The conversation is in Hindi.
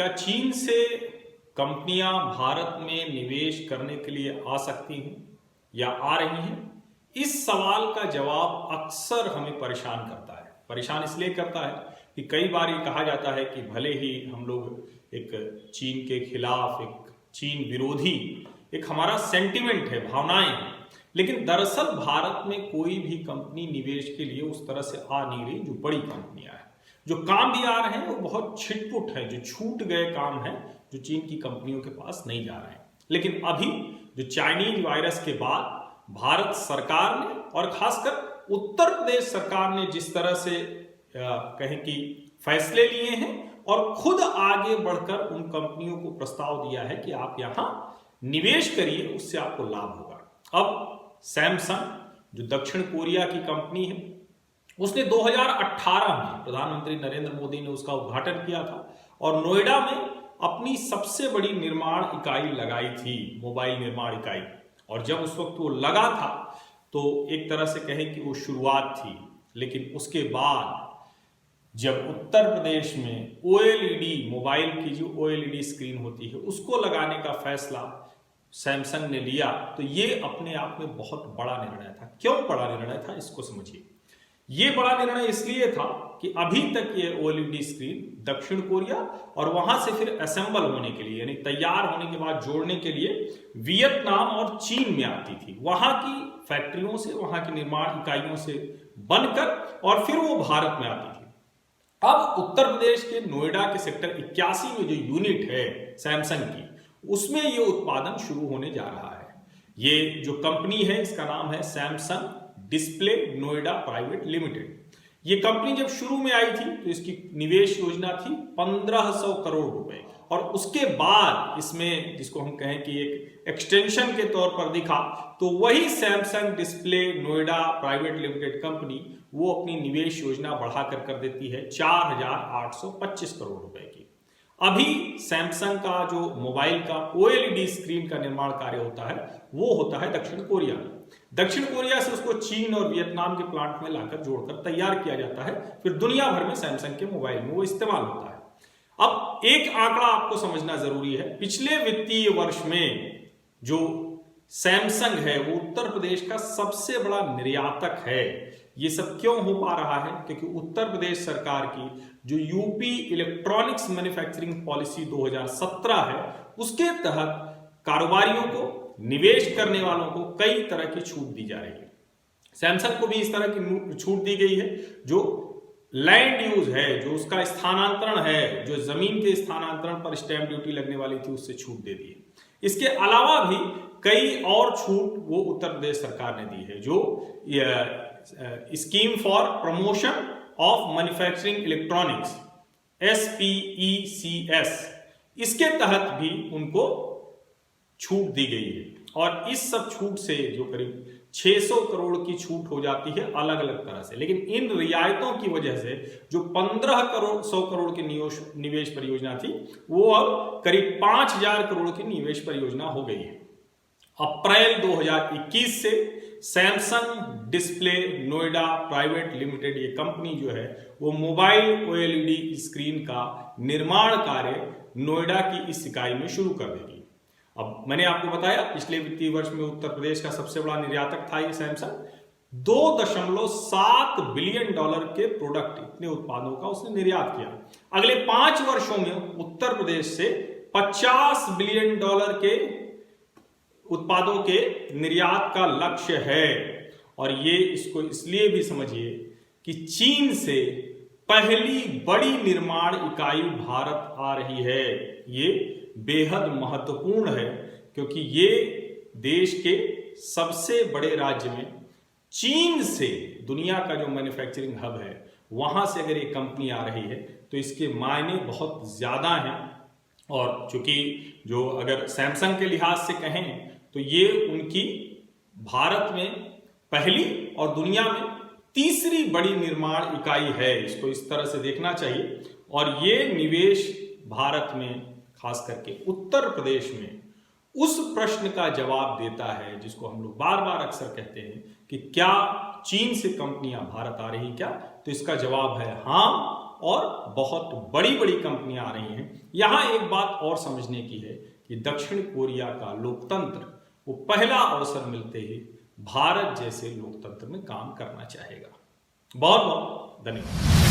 क्या चीन से कंपनियां भारत में निवेश करने के लिए आ सकती हैं या आ रही हैं? इस सवाल का जवाब अक्सर हमें परेशान करता है। परेशान इसलिए करता है कि कई बार ये कहा जाता है कि भले ही हम लोग एक चीन के खिलाफ, एक चीन विरोधी एक हमारा सेंटिमेंट है, भावनाएं हैं, लेकिन दरअसल भारत में कोई भी कंपनी निवेश के लिए उस तरह से आ नहीं रही। जो बड़ी कंपनियां हैं, जो काम भी आ रहे हैं वो बहुत छिटपुट है, जो छूट गए काम है, जो चीन की कंपनियों के पास नहीं जा रहे हैं। लेकिन अभी जो चाइनीज वायरस के बाद भारत सरकार ने और खासकर उत्तर प्रदेश सरकार ने जिस तरह से कहें कि फैसले लिए हैं और खुद आगे बढ़कर उन कंपनियों को प्रस्ताव दिया है कि आप यहां निवेश करिए, उससे आपको लाभ होगा। अब सैमसंग जो दक्षिण कोरिया की कंपनी है, उसने 2018 में प्रधानमंत्री नरेंद्र मोदी ने उसका उद्घाटन किया था और नोएडा में अपनी सबसे बड़ी निर्माण इकाई लगाई थी, मोबाइल निर्माण इकाई। और जब उस वक्त वो लगा था तो एक तरह से कहें कि वो शुरुआत थी, लेकिन उसके बाद जब उत्तर प्रदेश में ओएलईडी, मोबाइल की जो ओएलईडी स्क्रीन होती है, उसको लगाने का फैसला सैमसंग ने लिया, तो ये अपने आप में बहुत बड़ा निर्णय था। क्यों बड़ा निर्णय था, इसको समझिए। ये बड़ा निर्णय इसलिए था कि अभी तक ये ओएलईडी स्क्रीन दक्षिण कोरिया और वहां से फिर असेंबल होने के लिए, यानी तैयार होने के बाद जोड़ने के लिए वियतनाम और चीन में आती थी, वहां की फैक्ट्रियों से, वहां की निर्माण इकाइयों से बनकर, और फिर वो भारत में आती थी। अब उत्तर प्रदेश के नोएडा के सेक्टर 81 में जो यूनिट है सैमसंग की, उसमें ये उत्पादन शुरू होने जा रहा है। ये जो कंपनी है, इसका नाम है Samsung display Noida private limited. ये कंपनी जब शुरू में आई थी तो इसकी निवेश योजना थी 1500 करोड़ रुपए, और उसके बाद इसमें जिसको हम कहें कि एक एक्सटेंशन के तौर पर दिखा, तो वही Samsung display Noida private limited company वो अपनी निवेश योजना बढ़ाकर कर देती है 4825 करोड़ रुपए की। अभी सैमसंग का जो मोबाइल का ओएलईडी स्क्रीन का निर्माण कार्य होता है वो होता है दक्षिण कोरिया में। दक्षिण कोरिया से उसको चीन और वियतनाम के प्लांट में लाकर जोड़कर तैयार किया जाता है, फिर दुनिया भर में सैमसंग के मोबाइल में वो इस्तेमाल होता है। अब एक आंकड़ा आपको समझना जरूरी है। पिछले वित्तीय वर्ष में जो सैमसंग है वो उत्तर प्रदेश का सबसे बड़ा निर्यातक है। ये सब क्यों हो पा रहा है? क्योंकि उत्तर प्रदेश सरकार की जो यूपी इलेक्ट्रॉनिक्स मैन्युफैक्चरिंग पॉलिसी 2017 है, उसके तहत कारोबारियों को, निवेश करने वालों को कई तरह की छूट दी जा रही है। सैमसंग को भी इस तरह की छूट दी गई है। जो लैंड यूज है, जो उसका स्थानांतरण है, जो जमीन के स्थानांतरण पर स्टैंप ड्यूटी लगने वाली थी, उससे छूट दे दी है। इसके अलावा भी कई और छूट वो उत्तर प्रदेश सरकार ने दी है। जो scheme for promotion of manufacturing electronics, SPECS, इसके तहत भी उनको छूट दी गई है। और इस सब छूट से जो करीब 600 करोड़ की छूट हो जाती है अलग अलग तरह से। लेकिन इन रियायतों की वजह से जो 100 करोड़ की निवेश परियोजना थी, वो अब करीब 5000 करोड़ की निवेश परियोजना हो गई है। अप्रैल 2021 से Samsung display Noida private limited ये कंपनी जो है वो मोबाइल ओएलईडी स्क्रीन का निर्माण कार्य नोएडा की इस इकाई में शुरू कर देगी। अब मैंने आपको बताया पिछले वित्तीय वर्ष में उत्तर प्रदेश का सबसे बड़ा निर्यातक था ये सैमसंग। 2.7 बिलियन डॉलर के प्रोडक्ट, इतने उत्पादों का उसने निर्यात किया। अगले 5 वर्षों में उत्तर प्रदेश से 50 बिलियन डॉलर के उत्पादों के निर्यात का लक्ष्य है। और ये इसको इसलिए भी समझिए कि चीन से पहली बड़ी निर्माण इकाई भारत आ रही है। ये बेहद महत्वपूर्ण है क्योंकि ये देश के सबसे बड़े राज्य में चीन से, दुनिया का जो मैन्युफैक्चरिंग हब है, वहां से अगर ये कंपनी आ रही है तो इसके मायने बहुत ज्यादा हैं। और चूंकि जो अगर सैमसंग के लिहाज से कहें तो ये उनकी भारत में पहली और दुनिया में तीसरी बड़ी निर्माण इकाई है। इसको इस तरह से देखना चाहिए। और ये निवेश भारत में, खास करके उत्तर प्रदेश में, उस प्रश्न का जवाब देता है जिसको हम लोग बार बार अक्सर कहते हैं कि क्या चीन से कंपनियां भारत आ रही क्या? तो इसका जवाब है हाँ, और बहुत बड़ी बड़ी कंपनियां आ रही हैं। यहां एक बात और समझने की है कि दक्षिण कोरिया का लोकतंत्र वो पहला अवसर मिलते ही भारत जैसे लोकतंत्र में काम करना चाहेगा। बहुत बहुत धन्यवाद।